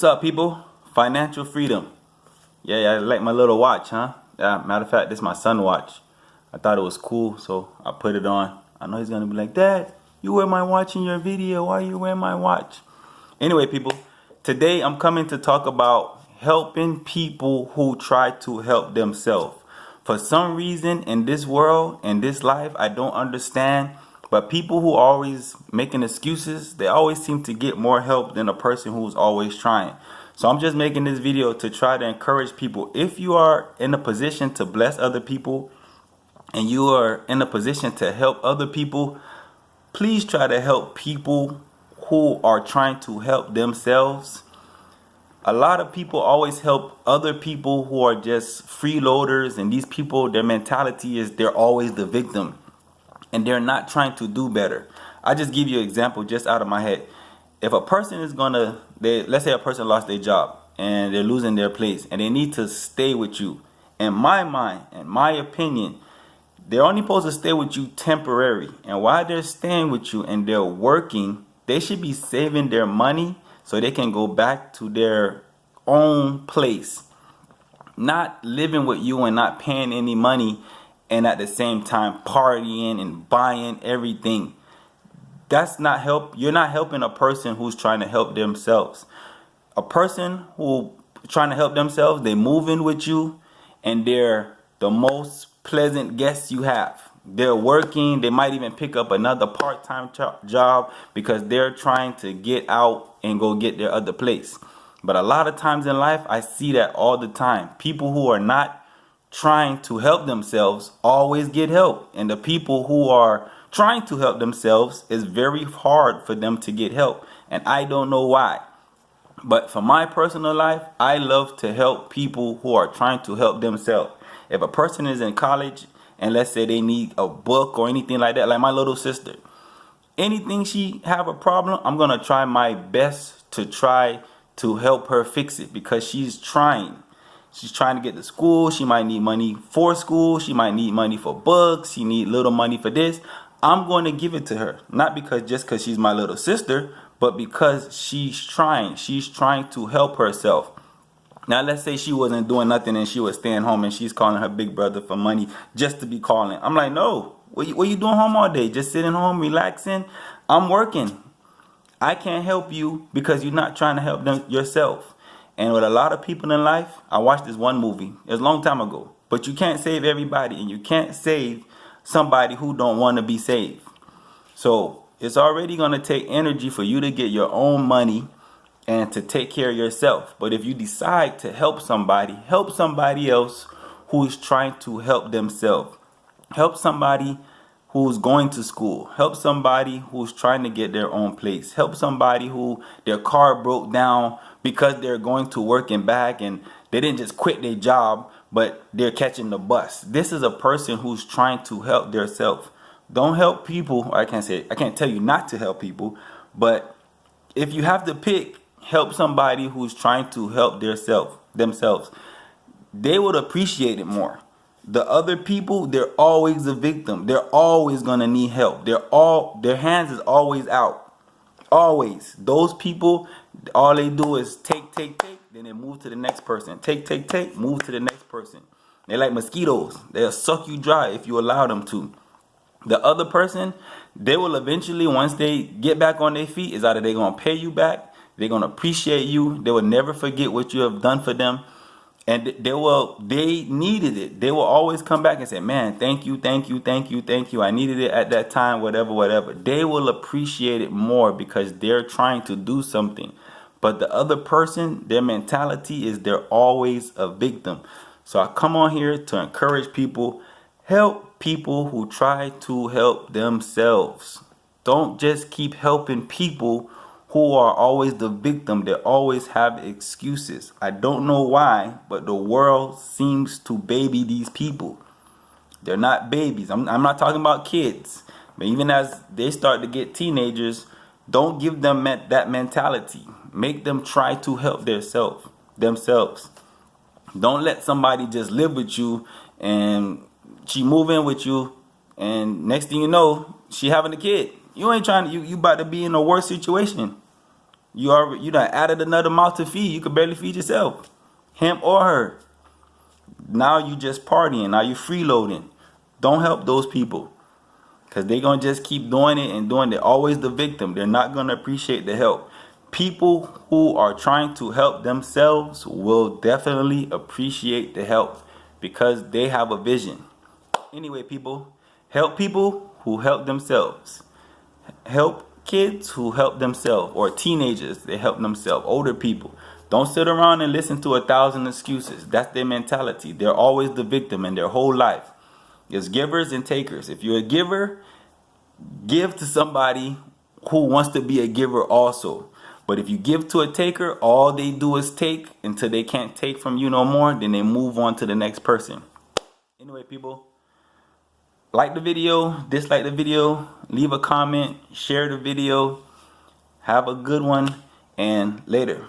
What's up, people? Financial freedom. Yeah, I like my little watch, huh? Yeah, matter of fact, this is my son watch. I thought it was cool, so I put it on. I know he's gonna be like, Dad, you wear my watch in your video. Why you wear my watch? Anyway, people, today I'm coming to talk about helping people who try to help themselves. For some reason in this world, in this life, I don't understand, but people who are always making excuses, they always seem to get more help than a person who's always trying. So I'm just making this video to try to encourage people. If you are in a position to bless other people and you are in a position to help other people, please try to help people who are trying to help themselves. A lot of people always help other people who are just freeloaders, and these people, their mentality is they're always the victim and they're not trying to do better. I just give you an example just out of my head. If a person is let's say a person lost their job and they're losing their place and they need to stay with you. In my mind, in my opinion, they're only supposed to stay with you temporary. And while they're staying with you and they're working, they should be saving their money so they can go back to their own place. Not living with you and not paying any money and at the same time partying and buying everything. That's not help. You're not helping a person who's trying to help themselves. A person who trying to help themselves, they move in with you and they're the most pleasant guests you have. They're working. They might even pick up another part-time job because they're trying to get out and go get their other place. But a lot of times in life, I see that all the time. People who are not trying to help themselves always get help. And the people who are trying to help themselves, it's very hard for them to get help. And I don't know why. But for my personal life, I love to help people who are trying to help themselves. If a person is in college and let's say they need a book or anything like that, like my little sister, anything she have a problem, I'm going to try my best to try to help her fix it because she's trying. She's trying to get to school. She might need money for school. She might need money for books. She need little money for this. I'm going to give it to her. Not because she's my little sister, but because she's trying. She's trying to help herself. Now, let's say she wasn't doing nothing and she was staying home and she's calling her big brother for money just to be calling. I'm like, no, what you doing home all day? Just sitting home, relaxing? I'm working. I can't help you because you're not trying to help them yourself. And with a lot of people in life, I watched this one movie. It was a long time ago. But you can't save everybody and you can't save somebody who don't want to be saved. So it's already going to take energy for you to get your own money and to take care of yourself. But if you decide to help somebody else who's trying to help themselves. Help somebody who's going to school. Help somebody who's trying to get their own place. Help somebody who their car broke down because they're going to work and back and they didn't just quit their job, but they're catching the bus. This is a person who's trying to help themselves. Don't help people. I can't tell you not to help people, but if you have to pick, help somebody who's trying to help themselves. They would appreciate it more. The other people, they're always a victim. They're always gonna need help. Their hands is always out. Always. Those people, all they do is take, then they move to the next person. Take, move to the next person. They're like mosquitoes. They'll suck you dry if you allow them to. The other person, they will eventually, once they get back on their feet, is either they're gonna pay you back, they're gonna appreciate you, they will never forget what you have done for them. And they needed it. They will always come back and say, man, thank you. I needed it at that time, whatever. They will appreciate it more because they're trying to do something. But the other person, their mentality is they're always a victim. So I come on here to encourage people, help people who try to help themselves. Don't just keep helping people who are always the victim. They always have excuses. I don't know why, but the world seems to baby these people. They're not babies. I'm not talking about kids. But even as they start to get teenagers, don't give them that mentality. Make them try to help themselves. Don't let somebody just live with you and she move in with you and next thing you know, she having a kid. You ain't trying to, you about to be in a worse situation. You done added another mouth to feed. You could barely feed yourself, him or her. Now you just partying. Now you freeloading. Don't help those people, because they going to just keep doing it and doing it. Always the victim. They're not going to appreciate the help. People who are trying to help themselves will definitely appreciate the help, because they have a vision. Anyway, people, help people who help themselves. Help kids who help themselves, or teenagers, they help themselves. Older people, don't sit around and listen to 1,000 excuses. That's their mentality. They're always the victim in their whole life. There's givers and takers. If you're a giver, give to somebody who wants to be a giver also. But if you give to a taker, all they do is take until they can't take from you no more. Then they move on to the next person. Anyway, people, like the video, dislike the video, leave a comment, share the video. Have a good one, and later.